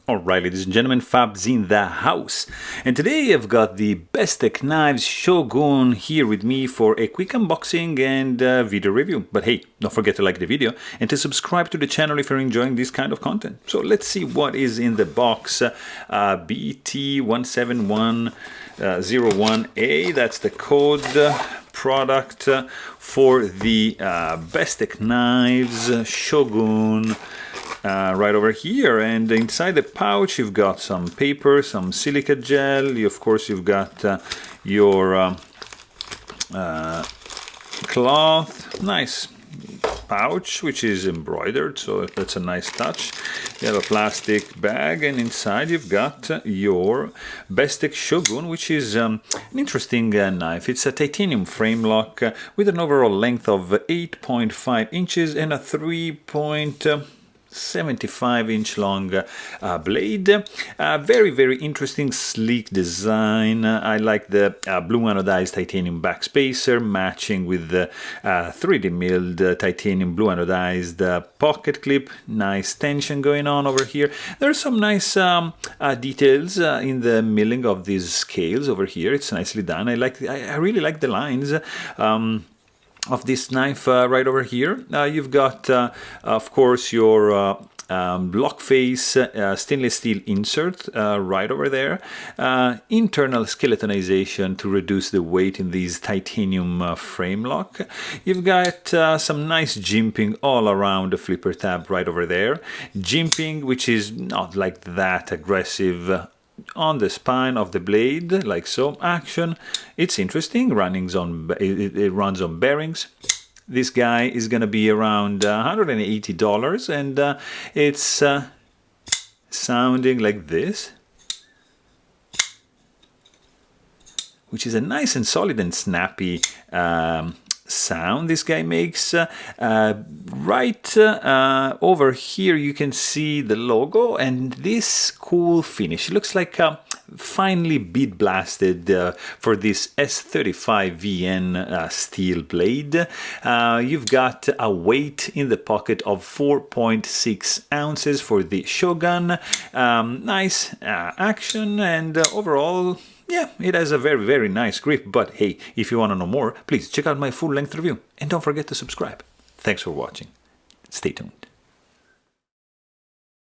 Alright, ladies and gentlemen, Fab's in the house. And today I've got the Bestech Knives Shogun here with me for a quick unboxing and video review. But hey, don't forget to like the video and to subscribe to the channel if you're enjoying this kind of content. So let's see what is in the box. BT17101A, that's the code product for the Bestech Knives Shogun. Right over here, and inside the pouch you've got some paper, some silica gel. Of course you've got your cloth, nice pouch which is embroidered, so that's a nice touch. You have a plastic bag, and inside you've got your Bestech Shogun, which is an interesting knife. It's a titanium frame lock with an overall length of 8.5 inches and a 3.75-inch long blade. Very interesting, sleek design. I like the blue anodized titanium backspacer matching with the 3D milled titanium blue anodized pocket clip. Nice tension going on over here. There are some nice details in the milling of these scales over here. It's nicely done. I really like the lines of this knife right over here. You've got, of course, your block face stainless steel insert right over there. Internal skeletonization to reduce the weight in these titanium frame lock. You've got some nice jimping all around the flipper tab right over there. Jimping which is not like that aggressive on the spine of the blade, like so. Action, it's interesting. It runs on bearings. This guy is gonna be around $180, and it's sounding like this, which is a nice and solid and snappy sound this guy makes. Right over here you can see the logo and this cool finish. It looks like finely bead blasted for this S35VN steel blade. You've got a weight in the pocket of 4.6 ounces for the Shogun. Nice action, and overall, yeah, it has a very nice grip. But hey, if you want to know more, please check out my full-length review. And don't forget to subscribe. Thanks for watching. Stay tuned.